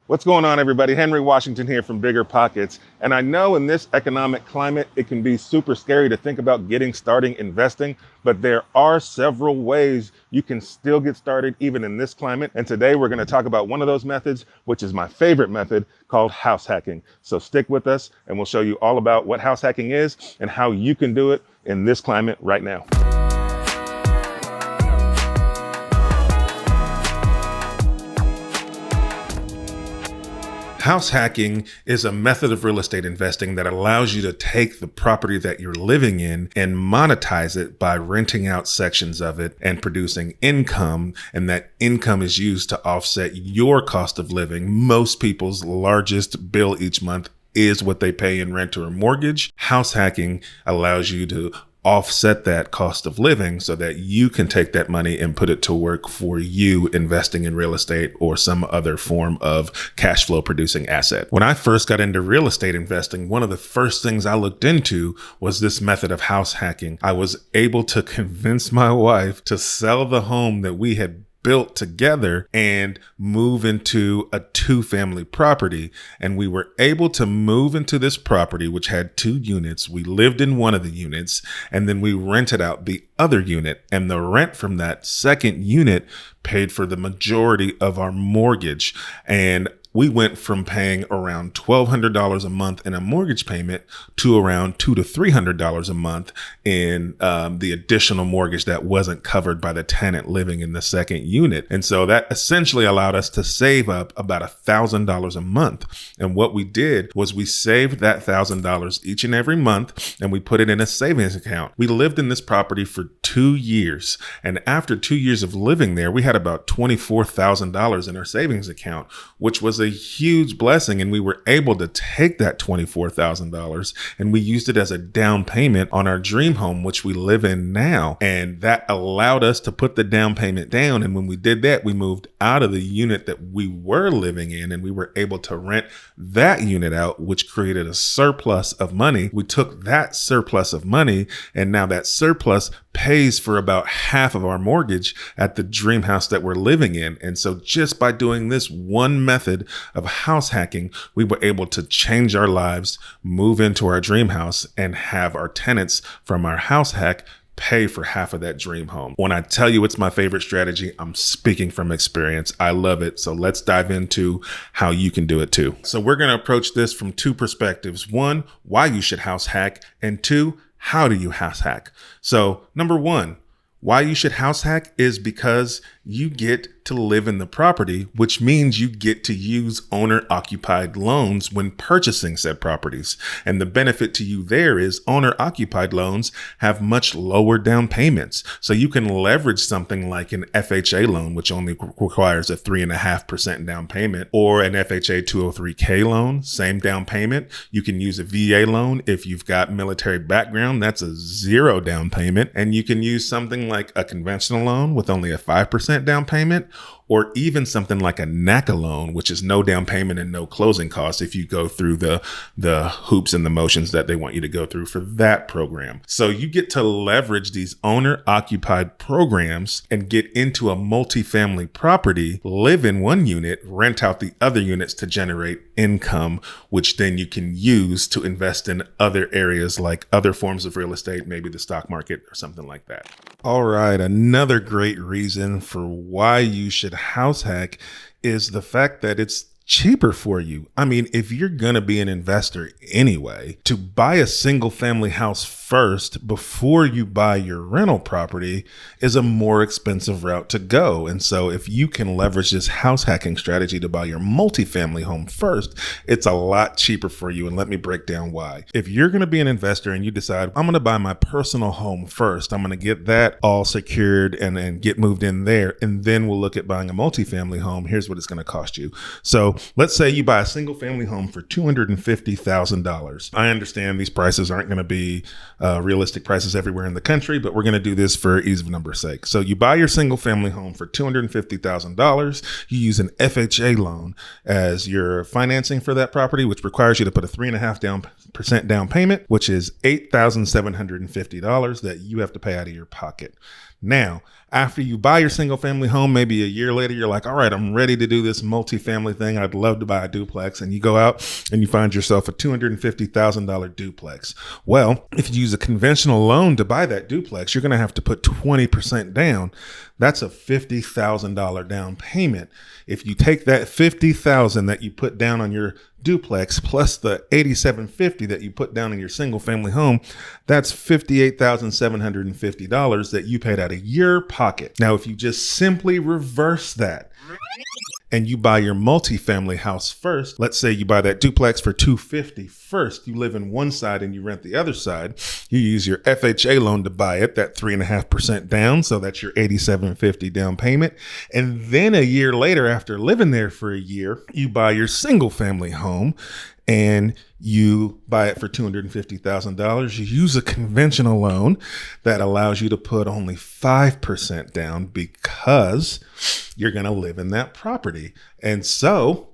What's going on, everybody? Henry Washington here from Bigger Pockets. And I know in this economic climate, it can be super scary to think about starting investing, but there are several ways you can still get started even in this climate. And today we're going to talk about one of those methods, which is my favorite method, called house hacking. So stick with us and we'll show you all about what house hacking is and how you can do it in this climate right now. House hacking is a method of real estate investing that allows you to take the property that you're living in and monetize it by renting out sections of it and producing income. And that income is used to offset your cost of living. Most people's largest bill each month is what they pay in rent or mortgage. House hacking allows you to offset that cost of living so that you can take that money and put it to work for you investing in real estate or some other form of cash flow producing asset. When I first got into real estate investing, one of the first things I looked into was this method of house hacking. I was able to convince my wife to sell the home that we had built together and move into a 2-family property. And we were able to move into this property, which had 2 units. We lived in one of the units and then we rented out the other unit. And the rent from that second unit paid for the majority of our mortgage. And we went from paying around $1,200 a month in a mortgage payment to around $200 to $300 a month in the additional mortgage that wasn't covered by the tenant living in the second unit. And so that essentially allowed us to save up about $1,000 a month. And what we did was we saved that $1,000 each and every month and we put it in a savings account. We lived in this property for 2 years. And after 2 years of living there, we had about $24,000 in our savings account, which was a huge blessing. And we were able to take that $24,000 and we used it as a down payment on our dream home, which we live in now. And that allowed us to put the down payment down. And when we did that, we moved out of the unit that we were living in and we were able to rent that unit out, which created a surplus of money. We took that surplus of money and now that surplus pays for about half of our mortgage at the dream house that we're living in. And so just by doing this one method of house hacking, we were able to change our lives, move into our dream house, and have our tenants from our house hack pay for half of that dream home. When I tell you it's my favorite strategy, I'm speaking from experience. I love it. So let's dive into how you can do it too. So we're going to approach this from 2 perspectives. 1, why you should house hack, and 2, how do you house hack? So number 1, why you should house hack is because you get to live in the property, which means you get to use owner-occupied loans when purchasing said properties. And the benefit to you there is owner-occupied loans have much lower down payments. So you can leverage something like an FHA loan, which only requires a 3.5% down payment, or an FHA 203K loan, same down payment. You can use a VA loan if you've got military background, that's a 0 down payment. And you can use something like a conventional loan with only a 5% down payment, or even something like a NACA loan, which is no down payment and no closing costs if you go through the hoops and the motions that they want you to go through for that program. So you get to leverage these owner-occupied programs and get into a multifamily property, live in one unit, rent out the other units to generate income, which then you can use to invest in other areas like other forms of real estate, maybe the stock market or something like that. All right, another great reason for why you should house hack is the fact that it's cheaper for you. I mean, if you're going to be an investor anyway, to buy a single family house first before you buy your rental property is a more expensive route to go. And so if you can leverage this house hacking strategy to buy your multifamily home first, it's a lot cheaper for you. And let me break down why. If you're going to be an investor and you decide, I'm going to buy my personal home first, I'm going to get that all secured and get moved in there, and then we'll look at buying a multifamily home. Here's what it's going to cost you. So let's say you buy a single family home for $250,000. I understand these prices aren't going to be realistic prices everywhere in the country, but we're going to do this for ease of numbers sake. So you buy your single family home for $250,000. You use an FHA loan as your financing for that property, which requires you to put a 3.5% down payment, which is $8,750 that you have to pay out of your pocket. Now, after you buy your single family home, maybe a year later, you're like, all right, I'm ready to do this multifamily thing. I'd love to buy a duplex. And you go out and you find yourself a $250,000 duplex. Well, if you use a conventional loan to buy that duplex, you're going to have to put 20% down. That's a $50,000 down payment. If you take that $50,000 that you put down on your duplex plus the $8,750 that you put down in your single family home, that's $58,750 that you paid out of your pocket. Now, if you just simply reverse that and you buy your multifamily house first, let's say you buy that duplex for $250 first, you live in one side and you rent the other side, you use your FHA loan to buy it, that 3.5% down, so that's your $8,750 down payment. And then a year later, after living there for a year, you buy your single family home and you buy it for $250,000. You use a conventional loan that allows you to put only 5% down because you're going to live in that property. And so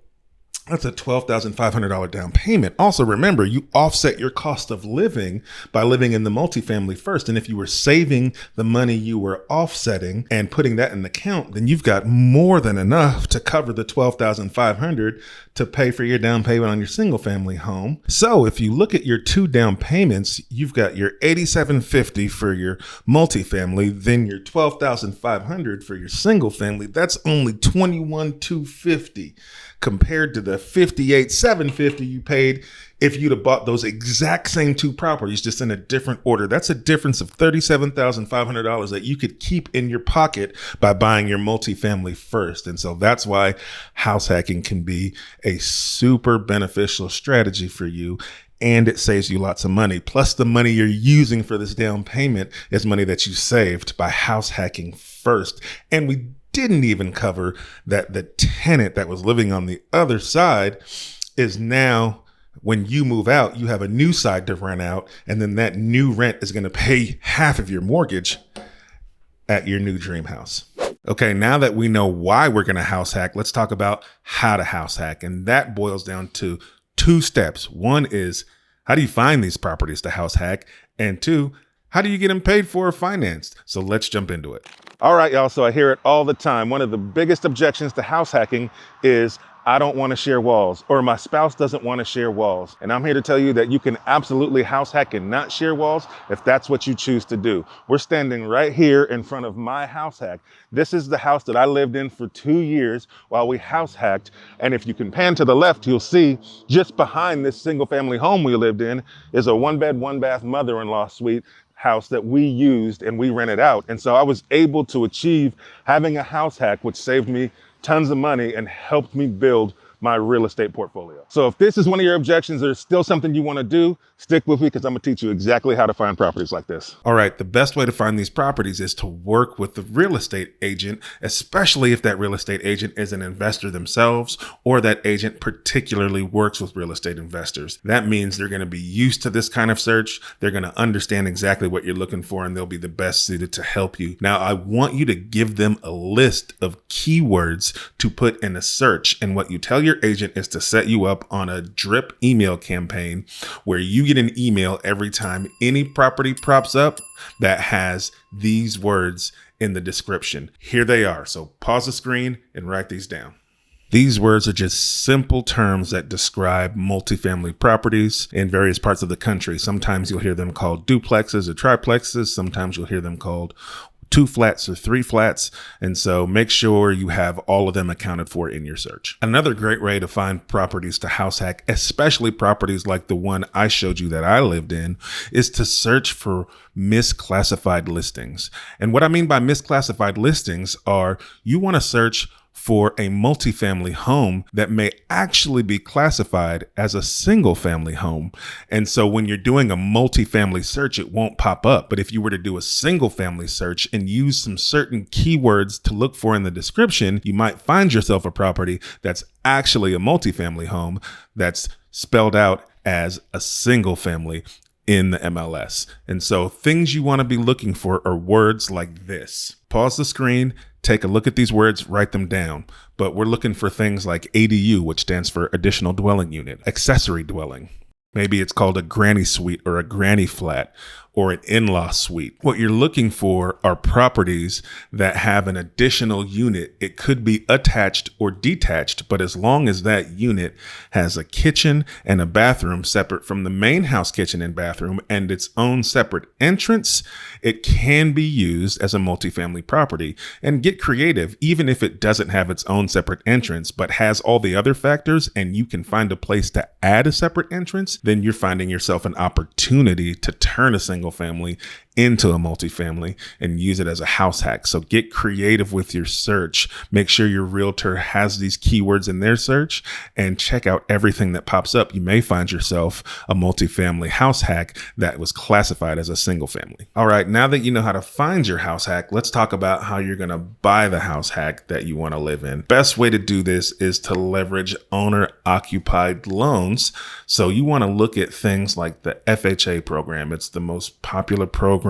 that's a $12,500 down payment. Also, remember, you offset your cost of living by living in the multifamily first. And if you were saving the money you were offsetting and putting that in an account, then you've got more than enough to cover the $12,500 to pay for your down payment on your single family home. So if you look at your two down payments, you've got your $8,750 for your multifamily, then your $12,500 for your single family. That's only $21,250 compared to the $58,750 you paid if you'd have bought those exact same two properties, just in a different order. That's a difference of $37,500 that you could keep in your pocket by buying your multifamily first. And so that's why house hacking can be a super beneficial strategy for you. And it saves you lots of money. Plus, the money you're using for this down payment is money that you saved by house hacking first. And we didn't even cover that the tenant that was living on the other side is now, when you move out, you have a new side to rent out, and then that new rent is going to pay half of your mortgage at your new dream house. Okay, now that we know why we're going to house hack, let's talk about how to house hack. And that boils down to two steps. One is, how do you find these properties to house hack? And two, how do you get them paid for or financed? So let's jump into it. All right, y'all. So I hear it all the time. One of the biggest objections to house hacking is, I don't want to share walls, or my spouse doesn't want to share walls. And I'm here to tell you that you can absolutely house hack and not share walls if that's what you choose to do. We're standing right here in front of my house hack. This is the house that I lived in for 2 years while we house hacked. And if you can pan to the left, you'll see just behind this single family home we lived in is a 1-bed, 1-bath mother-in-law suite house that we used and we rented out. And so I was able to achieve having a house hack, which saved me tons of money and helped me build my real estate portfolio. So if this is one of your objections, there's still something you want to do, stick with me because I'm going to teach you exactly how to find properties like this. All right. The best way to find these properties is to work with the real estate agent, especially if that real estate agent is an investor themselves or that agent particularly works with real estate investors. That means they're going to be used to this kind of search. They're going to understand exactly what you're looking for, and they'll be the best suited to help you. Now, I want you to give them a list of keywords to put in a search. And what you tell your agent is to set you up on a drip email campaign where you get an email every time any property props up that has these words in the description. Here they are. So pause the screen and write these down. These words are just simple terms that describe multifamily properties in various parts of the country. Sometimes you'll hear them called duplexes or triplexes. Sometimes you'll hear them called 2 flats or 3 flats. And so make sure you have all of them accounted for in your search. Another great way to find properties to house hack, especially properties like the one I showed you that I lived in, is to search for misclassified listings. And what I mean by misclassified listings are, you want to search for a multifamily home that may actually be classified as a single family home. And so when you're doing a multifamily search, it won't pop up. But if you were to do a single family search and use some certain keywords to look for in the description, you might find yourself a property that's actually a multifamily home that's spelled out as a single family in the MLS. And so things you want to be looking for are words like this. Pause the screen, take a look at these words, write them down. But we're looking for things like ADU, which stands for additional dwelling unit, accessory dwelling. Maybe it's called a granny suite or a granny flat. or an in-law suite. What you're looking for are properties that have an additional unit. It could be attached or detached, but as long as that unit has a kitchen and a bathroom separate from the main house kitchen and bathroom and its own separate entrance, it can be used as a multifamily property. And get creative, even if it doesn't have its own separate entrance, but has all the other factors, and you can find a place to add a separate entrance, then you're finding yourself an opportunity to turn a single family into a multifamily and use it as a house hack. So get creative with your search. Make sure your realtor has these keywords in their search and check out everything that pops up. You may find yourself a multifamily house hack that was classified as a single family. All right, now that you know how to find your house hack, let's talk about how you're going to buy the house hack that you want to live in. Best way to do this is to leverage owner-occupied loans. So you want to look at things like the FHA program. It's the most popular program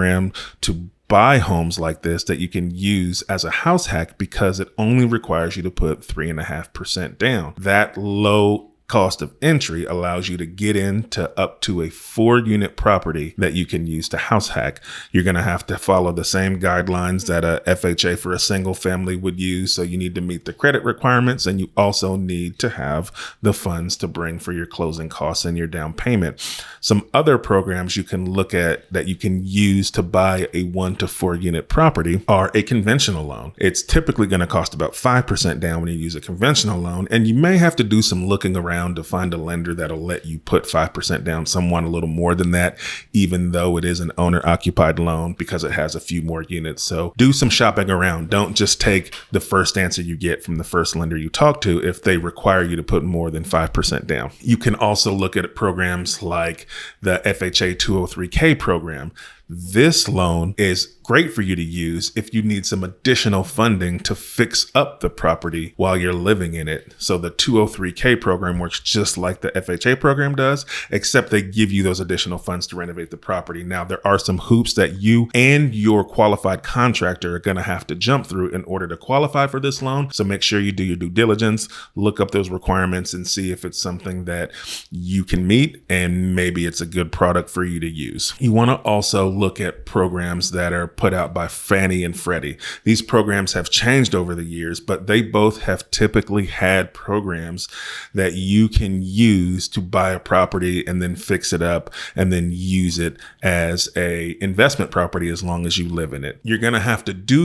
to buy homes like this that you can use as a house hack because it only requires you to put 3.5% down. That low cost of entry allows you to get into up to a 4-unit property that you can use to house hack. You're going to have to follow the same guidelines that a FHA for a single family would use. So you need to meet the credit requirements, and you also need to have the funds to bring for your closing costs and your down payment. Some other programs you can look at that you can use to buy a 1 to 4 unit property are a conventional loan. It's typically going to cost about 5% down when you use a conventional loan, and you may have to do some looking around to find a lender that'll let you put 5% down. Some want a little more than that, even though it is an owner-occupied loan because it has a few more units. So do some shopping around. Don't just take the first answer you get from the first lender you talk to if they require you to put more than 5% down. You can also look at programs like the FHA 203K program. This loan is great for you to use if you need some additional funding to fix up the property while you're living in it. So the 203K program works just like the FHA program does, except they give you those additional funds to renovate the property. Now, there are some hoops that you and your qualified contractor are going to have to jump through in order to qualify for this loan. So make sure you do your due diligence, look up those requirements, and see if it's something that you can meet and maybe it's a good product for you to use. You want to also look at programs that are put out by Fannie and Freddie. These programs have changed over the years, but they both have typically had programs that you can use to buy a property and then fix it up and then use it as a investment property as long as you live in it. You're going to have to do